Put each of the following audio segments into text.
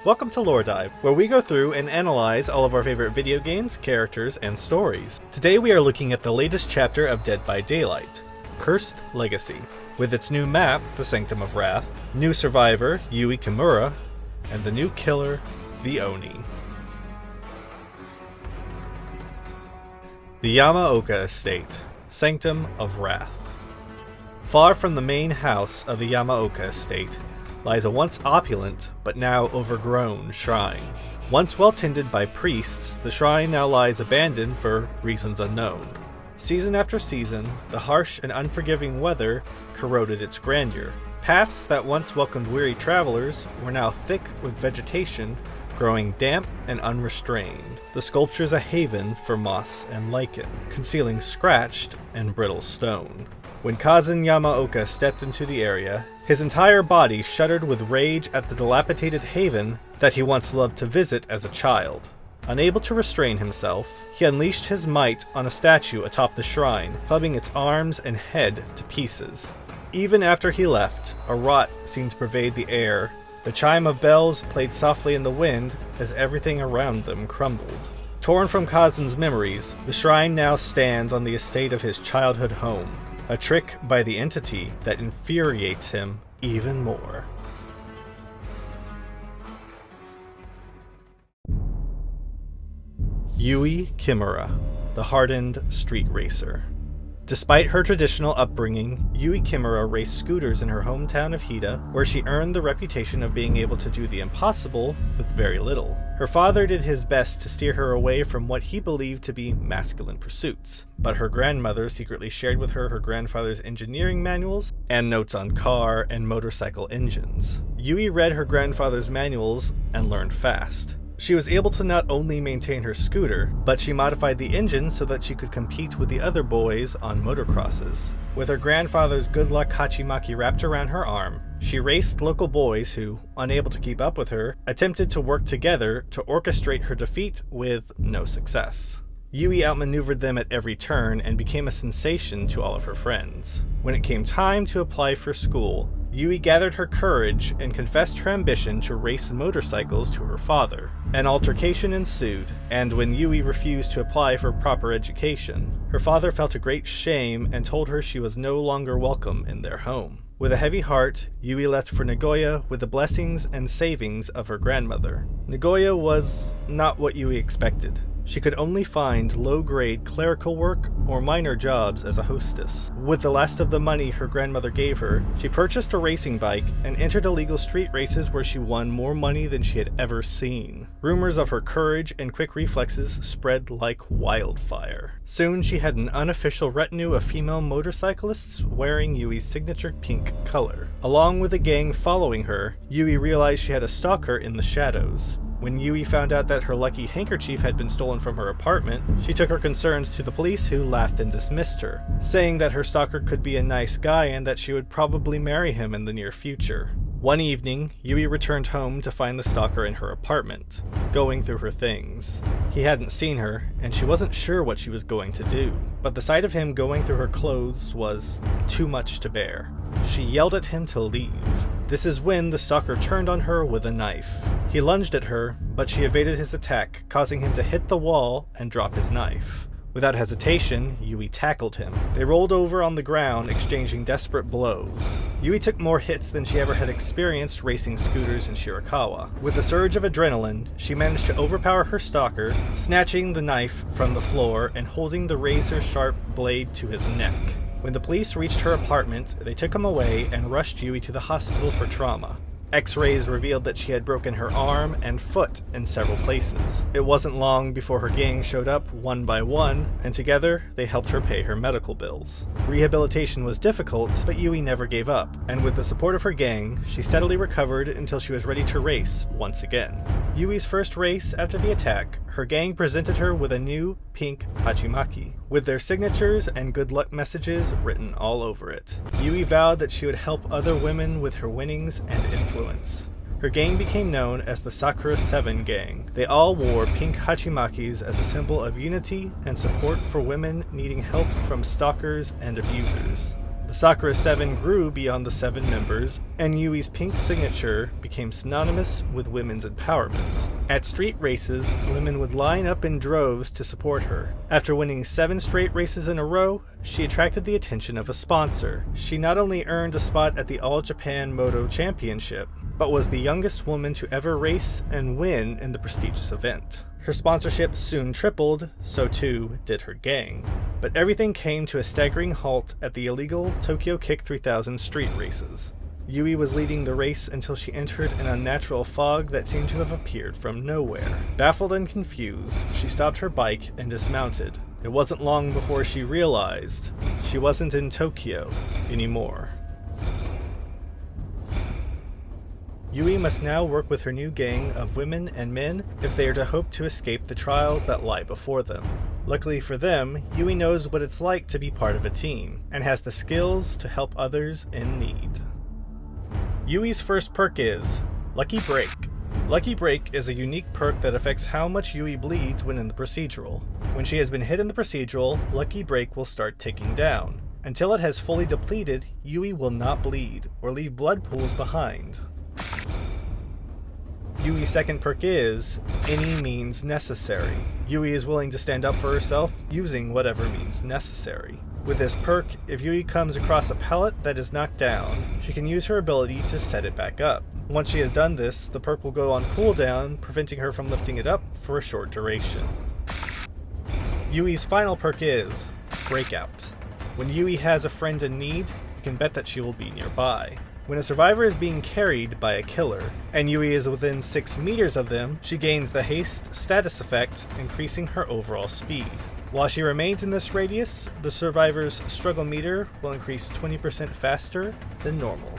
Welcome to LoreDive, where we go through and analyze all of our favorite video games, characters, and stories. Today we are looking at the latest chapter of Dead by Daylight, Cursed Legacy, with its new map, the Sanctum of Wrath, new survivor, Yui Kimura, and the new killer, the Oni. The Yamaoka Estate, Sanctum of Wrath. Far from the main house of the Yamaoka Estate lies a once opulent, but now overgrown shrine. Once well tended by priests, the shrine now lies abandoned for reasons unknown. Season after season, the harsh and unforgiving weather corroded its grandeur. Paths that once welcomed weary travelers were now thick with vegetation, growing damp and unrestrained. The sculpture's a haven for moss and lichen, concealing scratched and brittle stone. When Kazun Yamaoka stepped into the area, his entire body shuddered with rage at the dilapidated haven that he once loved to visit as a child. Unable to restrain himself, he unleashed his might on a statue atop the shrine, clubbing its arms and head to pieces. Even after he left, a rot seemed to pervade the air. The chime of bells played softly in the wind as everything around them crumbled. Torn from Kazun's memories, the shrine now stands on the estate of his childhood home. A trick by the entity that infuriates him even more. Yui Kimura, the hardened street racer. Despite her traditional upbringing, Yui Kimura raced scooters in her hometown of Hida, where she earned the reputation of being able to do the impossible with very little. Her father did his best to steer her away from what he believed to be masculine pursuits, but her grandmother secretly shared with her grandfather's engineering manuals and notes on car and motorcycle engines. Yui read her grandfather's manuals and learned fast. She was able to not only maintain her scooter, but she modified the engine so that she could compete with the other boys on motocrosses. With her grandfather's good luck hachimaki wrapped around her arm, she raced local boys who, unable to keep up with her, attempted to work together to orchestrate her defeat with no success. Yui outmaneuvered them at every turn and became a sensation to all of her friends. When it came time to apply for school, Yui gathered her courage and confessed her ambition to race motorcycles to her father. An altercation ensued, and when Yui refused to apply for proper education, her father felt a great shame and told her she was no longer welcome in their home. With a heavy heart, Yui left for Nagoya with the blessings and savings of her grandmother. Nagoya was not what Yui expected. She could only find low-grade clerical work or minor jobs as a hostess. With the last of the money her grandmother gave her, she purchased a racing bike and entered illegal street races where she won more money than she had ever seen. Rumors of her courage and quick reflexes spread like wildfire. Soon she had an unofficial retinue of female motorcyclists wearing Yui's signature pink color. Along with a gang following her, Yui realized she had a stalker in the shadows. When Yui found out that her lucky handkerchief had been stolen from her apartment, she took her concerns to the police, who laughed and dismissed her, saying that her stalker could be a nice guy and that she would probably marry him in the near future. One evening, Yui returned home to find the stalker in her apartment, going through her things. He hadn't seen her, and she wasn't sure what she was going to do, but the sight of him going through her clothes was too much to bear. She yelled at him to leave. This is when the stalker turned on her with a knife. He lunged at her, but she evaded his attack, causing him to hit the wall and drop his knife. Without hesitation, Yui tackled him. They rolled over on the ground, exchanging desperate blows. Yui took more hits than she ever had experienced racing scooters in Shirakawa. With a surge of adrenaline, she managed to overpower her stalker, snatching the knife from the floor and holding the razor-sharp blade to his neck. When the police reached her apartment, they took him away and rushed Yui to the hospital for trauma. X-rays revealed that she had broken her arm and foot in several places. It wasn't long before her gang showed up one by one, and together they helped her pay her medical bills. Rehabilitation was difficult, but Yui never gave up, and with the support of her gang, she steadily recovered until she was ready to race once again. Yui's first race after the attack, her gang presented her with a new pink hachimaki, with their signatures and good luck messages written all over it. Yui vowed that she would help other women with her winnings and influence. Her gang became known as the Sakura 7 Gang. They all wore pink hachimakis as a symbol of unity and support for women needing help from stalkers and abusers. The Sakura 7 grew beyond the 7 members, and Yui's pink signature became synonymous with women's empowerment. At street races, women would line up in droves to support her. After winning 7 straight races in a row, she attracted the attention of a sponsor. She not only earned a spot at the All Japan Moto Championship, but was the youngest woman to ever race and win in the prestigious event. Her sponsorship soon tripled, so too did her gang. But everything came to a staggering halt at the illegal Tokyo Kick 3000 street races. Yui was leading the race until she entered an unnatural fog that seemed to have appeared from nowhere. Baffled and confused, she stopped her bike and dismounted. It wasn't long before she realized she wasn't in Tokyo anymore. Yui must now work with her new gang of women and men if they are to hope to escape the trials that lie before them. Luckily for them, Yui knows what it's like to be part of a team, and has the skills to help others in need. Yui's first perk is Lucky Break. Lucky Break is a unique perk that affects how much Yui bleeds when in the procedural. When she has been hit in the procedural, Lucky Break will start ticking down. Until it has fully depleted, Yui will not bleed, or leave blood pools behind. Yui's second perk is Any Means Necessary. Yui is willing to stand up for herself using whatever means necessary. With this perk, if Yui comes across a pallet that is knocked down, she can use her ability to set it back up. Once she has done this, the perk will go on cooldown, preventing her from lifting it up for a short duration. Yui's final perk is Breakout. When Yui has a friend in need, you can bet that she will be nearby. When a survivor is being carried by a killer, and Yui is within 6 meters of them, she gains the haste status effect, increasing her overall speed. While she remains in this radius, the survivor's struggle meter will increase 20% faster than normal.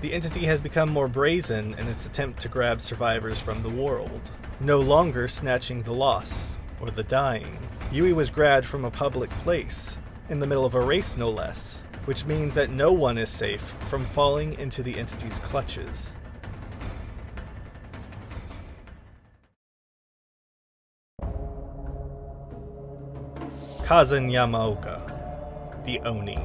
The entity has become more brazen in its attempt to grab survivors from the world, no longer snatching the lost or the dying. Yui was grabbed from a public place, in the middle of a race no less, which means that no one is safe from falling into the entity's clutches. Kazan Yamaoka, the Oni.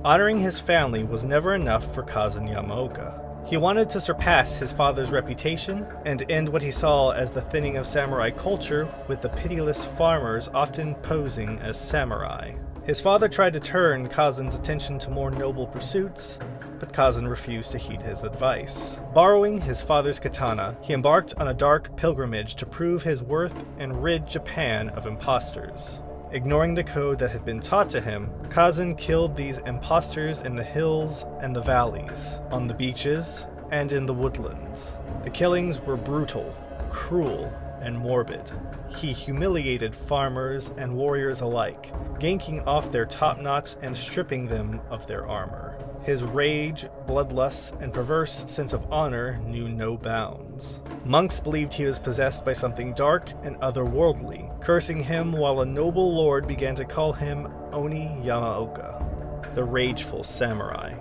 Honoring his family was never enough for Kazan Yamaoka. He wanted to surpass his father's reputation and end what he saw as the thinning of samurai culture, with the pitiless farmers often posing as samurai. His father tried to turn Kazan's attention to more noble pursuits, but Kazan refused to heed his advice. Borrowing his father's katana, he embarked on a dark pilgrimage to prove his worth and rid Japan of imposters. Ignoring the code that had been taught to him, Kazan killed these imposters in the hills and the valleys, on the beaches, and in the woodlands. The killings were brutal, cruel, and morbid. He humiliated farmers and warriors alike, yanking off their top knots and stripping them of their armor. His rage, bloodlust, and perverse sense of honor knew no bounds. Monks believed he was possessed by something dark and otherworldly, cursing him while a noble lord began to call him Oni Yamaoka, the rageful samurai,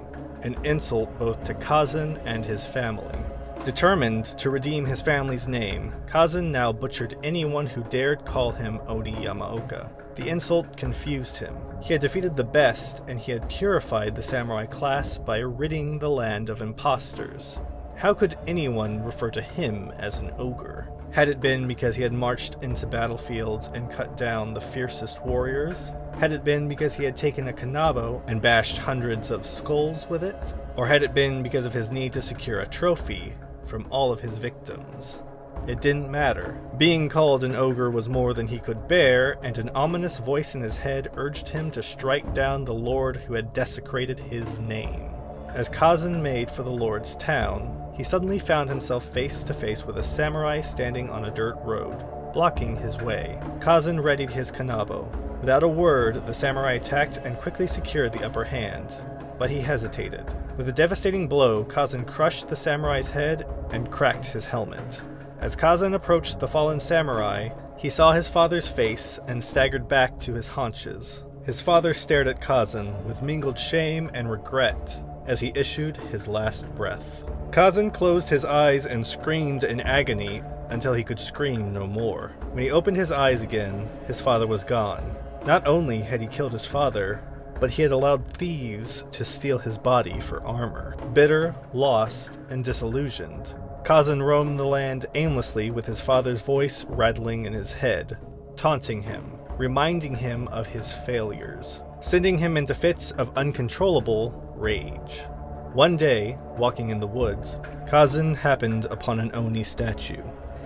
an insult both to Kazan and his family. Determined to redeem his family's name, Kazan now butchered anyone who dared call him Oni Yamaoka. The insult confused him. He had defeated the best, and he had purified the samurai class by ridding the land of imposters. How could anyone refer to him as an ogre? Had it been because he had marched into battlefields and cut down the fiercest warriors? Had it been because he had taken a kanabo and bashed hundreds of skulls with it? Or had it been because of his need to secure a trophy from all of his victims? It didn't matter. Being called an ogre was more than he could bear, and an ominous voice in his head urged him to strike down the lord who had desecrated his name. As Kazan made for the lord's town, he suddenly found himself face to face with a samurai standing on a dirt road, blocking his way. Kazan readied his kanabo. Without a word, the samurai attacked and quickly secured the upper hand. But he hesitated. With a devastating blow, Kazan crushed the samurai's head and cracked his helmet. As Kazan approached the fallen samurai, he saw his father's face and staggered back to his haunches. His father stared at Kazan with mingled shame and regret as he issued his last breath. Kazan closed his eyes and screamed in agony until he could scream no more. When he opened his eyes again, his father was gone. Not only had he killed his father, but he had allowed thieves to steal his body for armor. Bitter, lost, and disillusioned, Kazan roamed the land aimlessly with his father's voice rattling in his head, taunting him, reminding him of his failures, sending him into fits of uncontrollable rage. One day, walking in the woods, Kazan happened upon an Oni statue.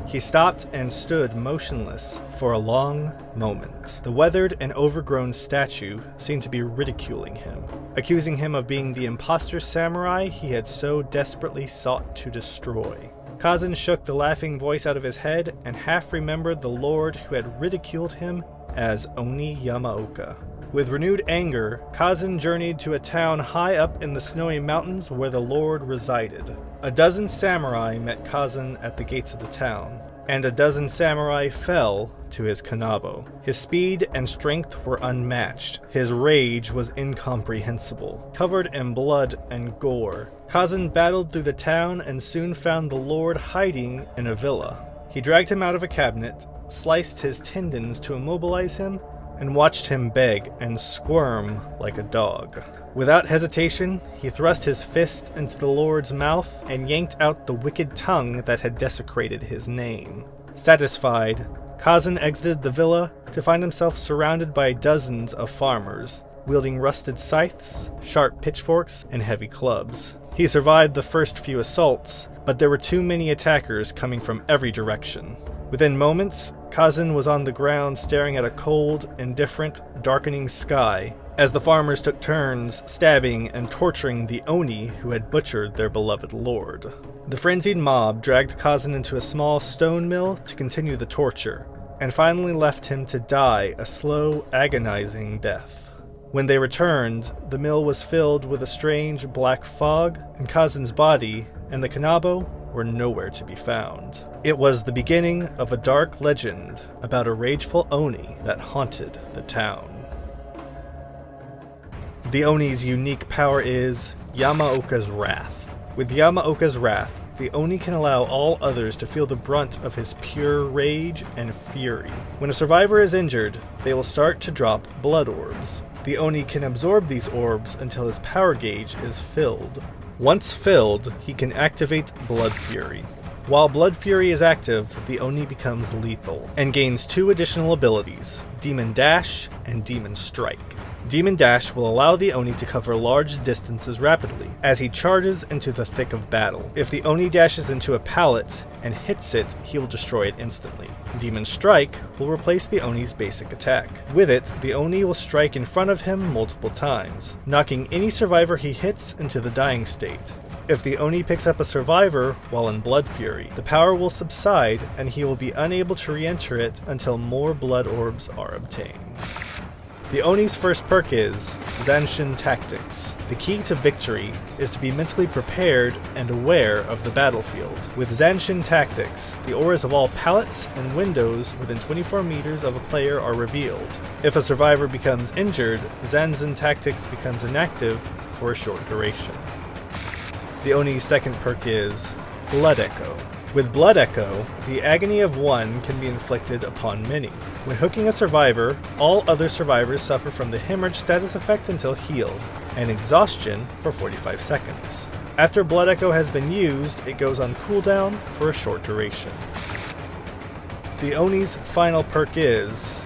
He stopped and stood motionless for a long moment. The weathered and overgrown statue seemed to be ridiculing him, accusing him of being the imposter samurai he had so desperately sought to destroy. Kazan shook the laughing voice out of his head and half remembered the lord who had ridiculed him as Oni Yamaoka. With renewed anger, Kazan journeyed to a town high up in the snowy mountains where the lord resided. A dozen samurai met Kazan at the gates of the town, and a dozen samurai fell to his kanabo. His speed and strength were unmatched. His rage was incomprehensible. Covered in blood and gore, Kazan battled through the town and soon found the lord hiding in a villa. He dragged him out of a cabinet, sliced his tendons to immobilize him, and watched him beg and squirm like a dog. Without hesitation, he thrust his fist into the lord's mouth and yanked out the wicked tongue that had desecrated his name. Satisfied, Kazan exited the villa to find himself surrounded by dozens of farmers, wielding rusted scythes, sharp pitchforks, and heavy clubs. He survived the first few assaults, but there were too many attackers coming from every direction. Within moments, Kazan was on the ground staring at a cold, indifferent, darkening sky as the farmers took turns stabbing and torturing the Oni who had butchered their beloved lord. The frenzied mob dragged Kazan into a small stone mill to continue the torture, and finally left him to die a slow, agonizing death. When they returned, the mill was filled with a strange black fog, and Kazan's body and the kanabo were nowhere to be found. It was the beginning of a dark legend about a rageful Oni that haunted the town. The Oni's unique power is Yamaoka's Wrath. With Yamaoka's Wrath, the Oni can allow all others to feel the brunt of his pure rage and fury. When a survivor is injured, they will start to drop blood orbs. The Oni can absorb these orbs until his power gauge is filled. Once filled, he can activate Blood Fury. While Blood Fury is active, the Oni becomes lethal, and gains two additional abilities, Demon Dash and Demon Strike. Demon Dash will allow the Oni to cover large distances rapidly, as he charges into the thick of battle. If the Oni dashes into a pallet and hits it, he will destroy it instantly. Demon Strike will replace the Oni's basic attack. With it, the Oni will strike in front of him multiple times, knocking any survivor he hits into the dying state. If the Oni picks up a survivor while in Blood Fury, the power will subside and he will be unable to re-enter it until more blood orbs are obtained. The Oni's first perk is Zanshin Tactics. The key to victory is to be mentally prepared and aware of the battlefield. With Zanshin Tactics, the auras of all pallets and windows within 24 meters of a player are revealed. If a survivor becomes injured, Zanshin Tactics becomes inactive for a short duration. The Oni's second perk is Blood Echo. With Blood Echo, the agony of one can be inflicted upon many. When hooking a survivor, all other survivors suffer from the hemorrhage status effect until healed, and exhaustion for 45 seconds. After Blood Echo has been used, it goes on cooldown for a short duration. The Oni's final perk is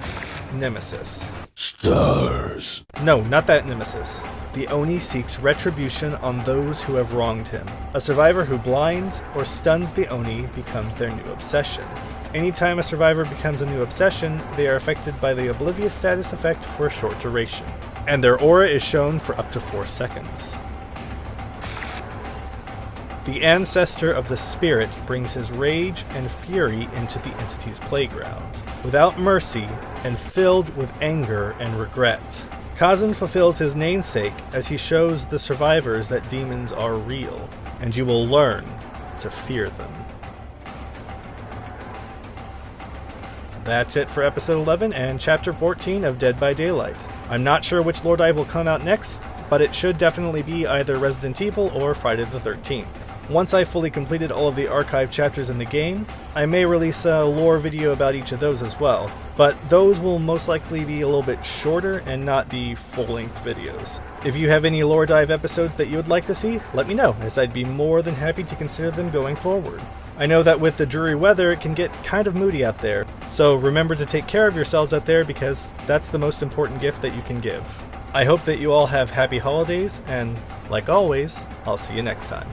Nemesis. Stars. No, not that Nemesis. The Oni seeks retribution on those who have wronged him. A survivor who blinds or stuns the Oni becomes their new obsession. Anytime a survivor becomes a new obsession, they are affected by the Oblivious status effect for a short duration, and their aura is shown for up to 4 seconds. The ancestor of the spirit brings his rage and fury into the entity's playground, without mercy and filled with anger and regret. Kazan fulfills his namesake as he shows the survivors that demons are real, and you will learn to fear them. That's it for episode 11 and chapter 14 of Dead by Daylight. I'm not sure which LoreDive will come out next, but it should definitely be either Resident Evil or Friday the 13th. Once I've fully completed all of the archive chapters in the game, I may release a lore video about each of those as well, but those will most likely be a little bit shorter and not be full-length videos. If you have any LoreDive episodes that you would like to see, let me know, as I'd be more than happy to consider them going forward. I know that with the dreary weather, it can get kind of moody out there, so remember to take care of yourselves out there because that's the most important gift that you can give. I hope that you all have happy holidays, and like always, I'll see you next time.